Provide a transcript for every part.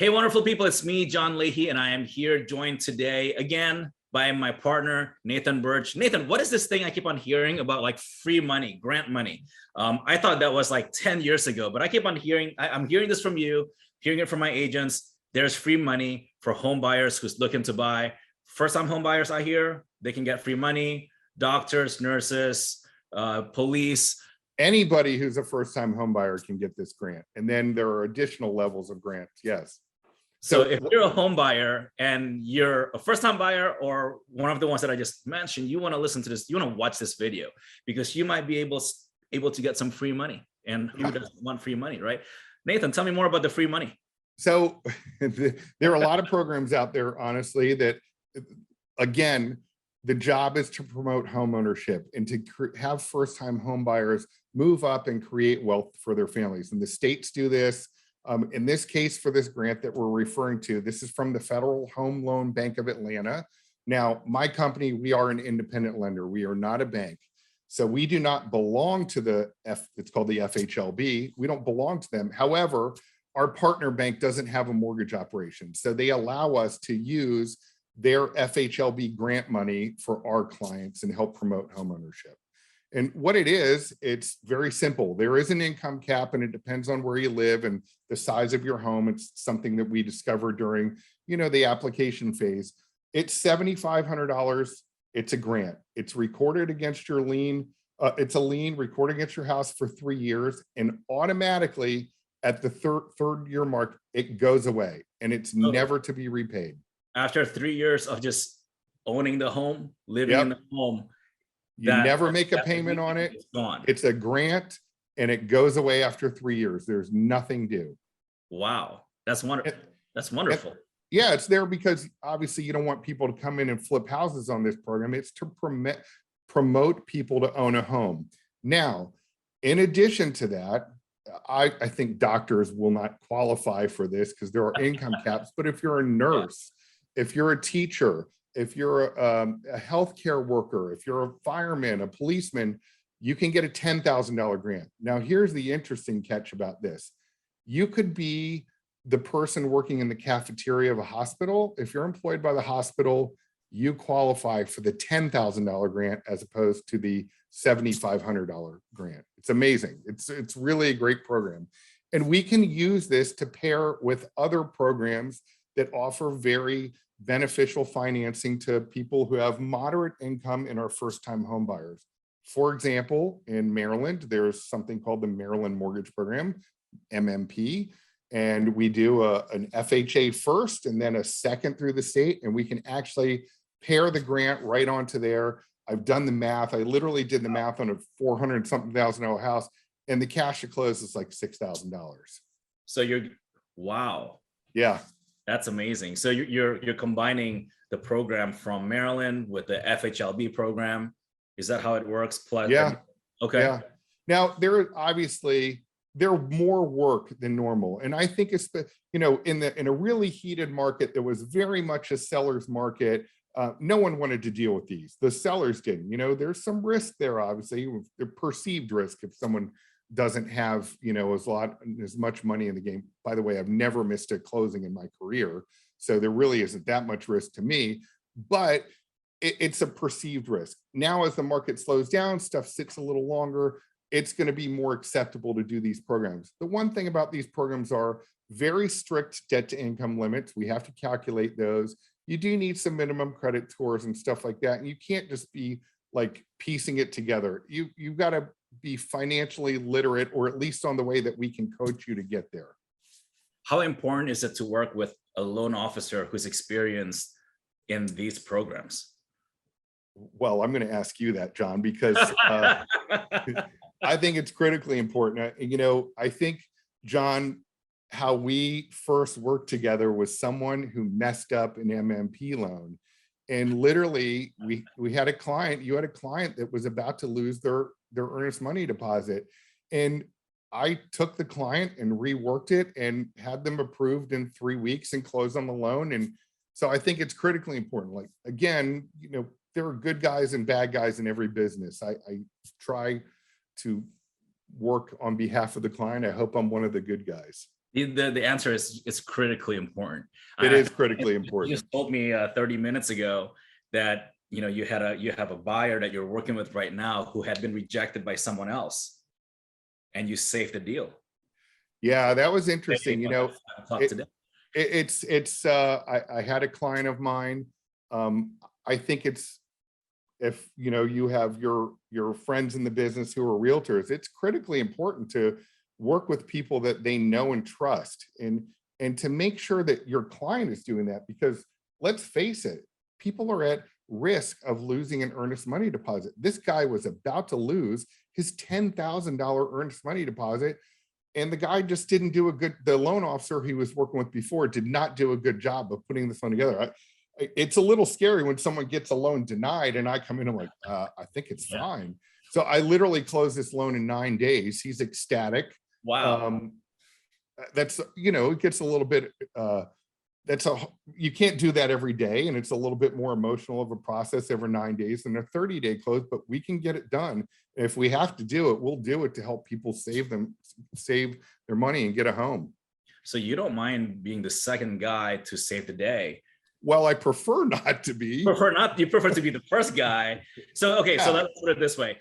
Hey, wonderful people. It's me, John Lahey, and I am here joined today again by my partner, Nathan Burch. Nathan, what is this thing I keep on hearing about, like free money, grant money? I thought that was like 10 years ago, but I keep on hearing, I'm hearing this from you, hearing it from my agents. There's free money for home buyers who's looking to buy. First-time home buyers, I hear, they can get free money. Doctors, nurses, police. Anybody who's a first-time home buyer can get this grant. And then there are additional levels of grants. Yes. So if you're a home buyer and you're a first-time buyer or one of the ones that I just mentioned, you want to listen to this, you want to watch this video because you might be able to get some free money. And who doesn't want free money, right? Nathan, tell me more about the free money. So there are a lot of programs out there, honestly, that, again, the job is to promote home ownership and to have first-time home buyers move up and create wealth for their families. And the states do this. In this case, for this grant that we're referring to, this is from the Federal Home Loan Bank of Atlanta. Now, my company, we are an independent lender. We are not a bank. So we do not belong to it's called the FHLB. We don't belong to them. However, our partner bank doesn't have a mortgage operation. So they allow us to use their FHLB grant money for our clients and help promote homeownership. And what it is, it's very simple. There is an income cap and it depends on where you live and the size of your home. It's something that we discovered during, the application phase. It's $7,500. It's a grant. It's recorded against your lien. It's a lien recorded against your house for 3 years, and automatically at the third year mark, it goes away and it's never to be repaid. After 3 years of just owning the home, living in the home, you never make a payment on it. It's gone. It's a grant and it goes away after 3 years. There's nothing due. Wow. That's wonderful. That's wonderful. Yeah, it's there because obviously you don't want people to come in and flip houses on this program. It's to promote people to own a home. Now, in addition to that, I think doctors will not qualify for this because there are income caps. But if you're a nurse, if you're a teacher, if you're a healthcare worker, if you're a fireman, a policeman, you can get a $10,000 grant. Now, here's the interesting catch about this. You could be the person working in the cafeteria of a hospital. If you're employed by the hospital, you qualify for the $10,000 grant as opposed to the $7,500 grant. It's amazing. It's really a great program. And we can use this to pair with other programs that offer very beneficial financing to people who have moderate income and are first-time home buyers. For example, in Maryland, there's something called the Maryland Mortgage Program, MMP, and we do an FHA first and then a second through the state, and we can actually pair the grant right onto there. I've done the math. I literally did the math on a $400-something thousand house, and the cash to close is like $6,000. So wow. Yeah. That's amazing. So you're combining the program from Maryland with the FHLB program. Is that how it works? Plus, yeah. Okay. Yeah. Now there more work than normal, and I think it's in a really heated market, there was very much a seller's market. No one wanted to deal with these. The sellers didn't. There's some risk there, obviously, the perceived risk if someone doesn't have as much money in the game. By the way, I've never missed a closing in my career, so there really isn't that much risk to me, but it's a perceived risk. Now as the market slows down, stuff sits a little longer, it's going to be more acceptable to do these programs. The one thing about these programs are very strict debt to income limits. We have to calculate those. You do need some minimum credit scores and stuff like that, and you can't just be like piecing it together. You've got to be financially literate, or at least on the way that we can coach you to get there. How important is it to work with a loan officer who's experienced in these programs? Well, I'm going to ask you that, John, because I think it's critically important. I think, John, how we first worked together was someone who messed up an MMP loan. And literally, we had a client, you had a client that was about to lose their earnest money deposit. And I took the client and reworked it and had them approved in 3 weeks and closed on the loan. And so I think it's critically important. Like, again, there are good guys and bad guys in every business. I try to work on behalf of the client. I hope I'm one of the good guys. The answer is it's critically important. It is critically You important. just told me 30 minutes ago that you have a buyer that you're working with right now who had been rejected by someone else, and you saved the deal. Yeah, that was interesting. Talk today. I had a client of mine. I think it's, if you have your friends in the business who are realtors, it's critically important to work with people that they know and trust, and to make sure that your client is doing that, because let's face it, people are at risk of losing an earnest money deposit. This guy was about to lose his $10,000 earnest money deposit, and the guy just didn't do the loan officer he was working with before did not do a good job of putting this one together. It's a little scary when someone gets a loan denied and I come in and I'm like, I think it's fine. So I literally closed this loan in 9 days. He's ecstatic. Wow. That's, it gets a little bit, you can't do that every day. And it's a little bit more emotional of a process every 9 days than a 30-day close, but we can get it done. If we have to do it, we'll do it to help people save their money and get a home. So you don't mind being the second guy to save the day? Well, I prefer not to be. You prefer to be the first guy. So, okay, so let's put it this way.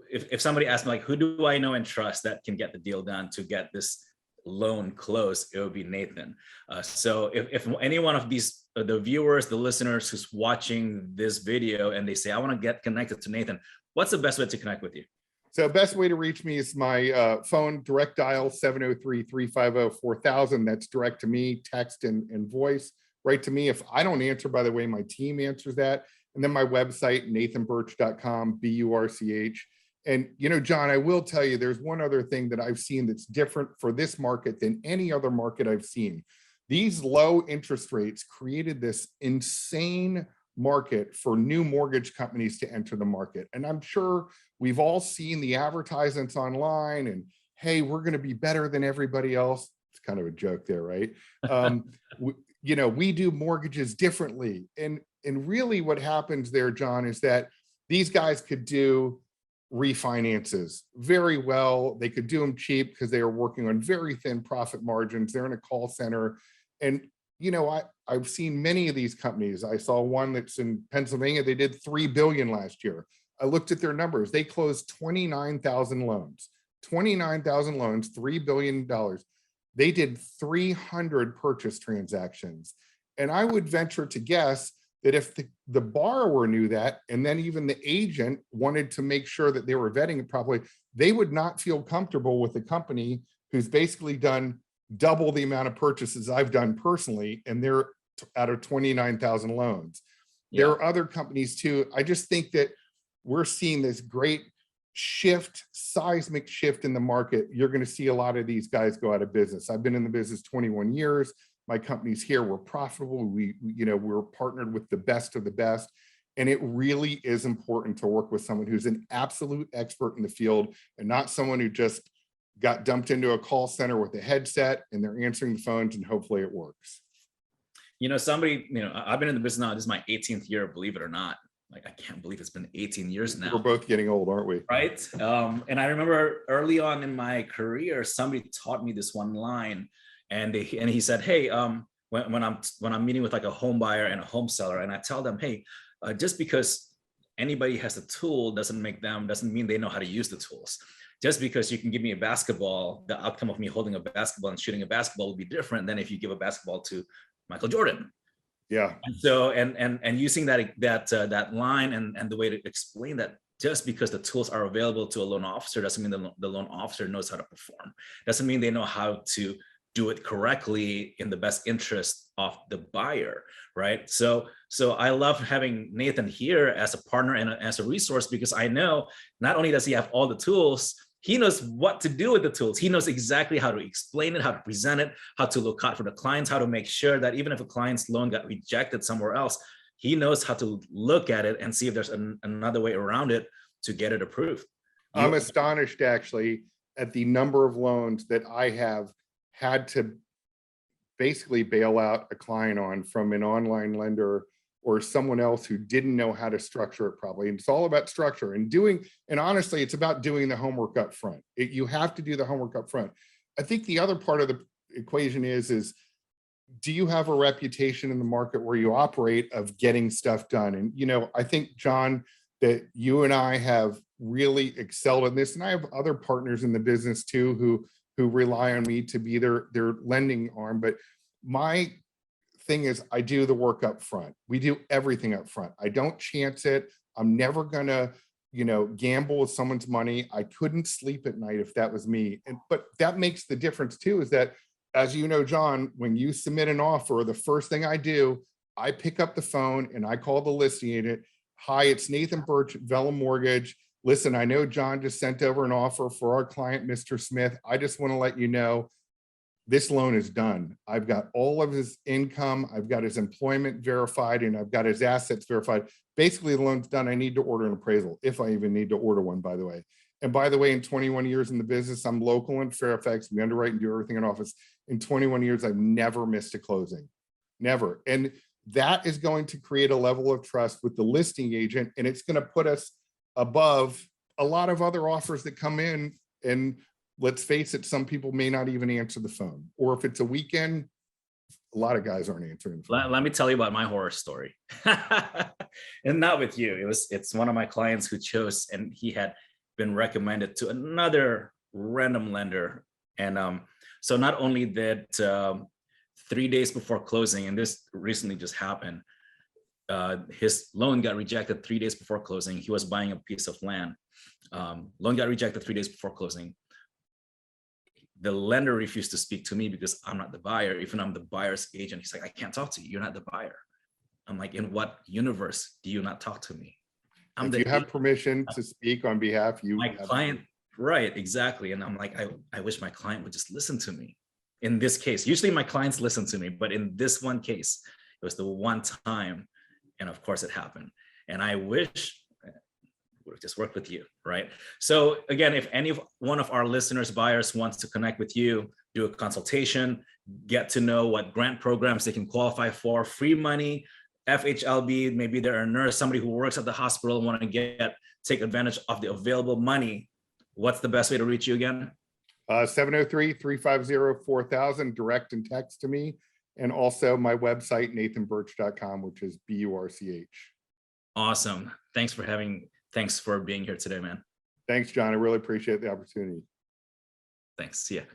If somebody asked me, like, who do I know and trust that can get the deal done to get this loan closed, it would be Nathan. So if any one of these, the viewers, the listeners who's watching this video and they say, I want to get connected to Nathan, what's the best way to connect with you? So best way to reach me is my phone, direct dial 703-350-4000. That's direct to me, text and voice. Right to me. If I don't answer, by the way, my team answers that. And then my website, nathanburch.com, BURCH. And, John, I will tell you, there's one other thing that I've seen that's different for this market than any other market I've seen. These low interest rates created this insane market for new mortgage companies to enter the market. And I'm sure we've all seen the advertisements online and, hey, we're going to be better than everybody else. It's kind of a joke there, right? We do mortgages differently. And really what happens there, John, is that these guys could do refinances very well. They could do them cheap because they are working on very thin profit margins. They're in a call center. And, I've seen many of these companies. I saw one that's in Pennsylvania. They did $3 billion last year. I looked at their numbers. They closed 29,000 loans, $3 billion. They did 300 purchase transactions. And I would venture to guess that if the borrower knew that, and then even the agent wanted to make sure that they were vetting it properly, they would not feel comfortable with a company who's basically done double the amount of purchases I've done personally, and they're out of 29,000 loans. Yeah. There are other companies too. I just think that we're seeing this great seismic shift in the market. You're going to see a lot of these guys go out of business. I've been in the business 21 years. My company's here. We're profitable. We're partnered with the best of the best. And it really is important to work with someone who's an absolute expert in the field and not someone who just got dumped into a call center with a headset and they're answering the phones and hopefully it works. I've been in the business now. This is my 18th year, believe it or not. Like, I can't believe it's been 18 years now. We're both getting old, aren't we? Right. And I remember early on in my career, somebody taught me this one line, and he said, hey, when I'm meeting with like a home buyer and a home seller, and I tell them, hey, just because anybody has a tool doesn't mean they know how to use the tools. Just because you can give me a basketball, the outcome of me holding a basketball and shooting a basketball will be different than if you give a basketball to Michael Jordan. Yeah. And so, and using that line and the way to explain that, just because the tools are available to a loan officer doesn't mean the loan officer knows how to perform. Doesn't mean they know how to do it correctly in the best interest of the buyer, right? So I love having Nathan here as a partner and as a resource, because I know not only does he have all the tools, he knows what to do with the tools. He knows exactly how to explain it, how to present it, how to look out for the clients, how to make sure that even if a client's loan got rejected somewhere else, he knows how to look at it and see if there's another way around it to get it approved. I'm astonished actually at the number of loans that I have had to basically bail out a client on from an online lender or someone else who didn't know how to structure it properly. And it's all about structure and honestly, it's about doing the homework up front. You have to do the homework up front. I think the other part of the equation is do you have a reputation in the market where you operate of getting stuff done? And, you know, I think, John, that you and I have really excelled in this. And I have other partners in the business too, who rely on me to be their lending arm. But my thing is I do the work up front. We do everything up front. I don't chance it. I'm never gonna, you know, gamble with someone's money. I couldn't sleep at night if that was me. But that makes the difference too, is that, as you know, John, when you submit an offer, the first thing I do, I pick up the phone and I call the listing agent. Hi, it's Nathan Burch, Velum Mortgage. Listen, I know John just sent over an offer for our client, Mr. Smith. I just want to let you know this loan is done. I've got all of his income, I've got his employment verified, and I've got his assets verified. Basically, the loan's done. I need to order an appraisal, if I even need to order one, by the way. And by the way, in 21 years in the business, I'm local in Fairfax. We underwrite and do everything in office. In 21 years, I've never missed a closing, never. And that is going to create a level of trust with the listing agent, and it's going to put us above a lot of other offers that come in. And let's face it, some people may not even answer the phone, or if it's a weekend, a lot of guys aren't answering the phone. Let me tell you about my horror story. And not with you. It's one of my clients who chose, and he had been recommended to another random lender. And so not only that, 3 days before closing, and this recently just happened, his loan got rejected 3 days before closing. He was buying a piece of land. Loan got rejected 3 days before closing. The lender refused to speak to me because I'm not the buyer, even I'm the buyer's agent. He's like, I can't talk to you. You're not the buyer. I'm like, in what universe do you not talk to me? If you have permission to speak on behalf, you my client, right? Exactly. And I'm like, I wish my client would just listen to me. In this case, usually my clients listen to me, but in this one case, it was the one time, and of course it happened. And I wish would have just worked with you, right? So again, if any one of our listeners, buyers wants to connect with you, do a consultation, get to know what grant programs they can qualify for, free money, FHLB, maybe they're a nurse, somebody who works at the hospital and want to take advantage of the available money, what's the best way to reach you again? 703-350-4000, direct and text to me. And also my website, nathanburch.com, which is BURCH. Awesome. Thanks for being here today, man. Thanks, John. I really appreciate the opportunity. Thanks. See ya.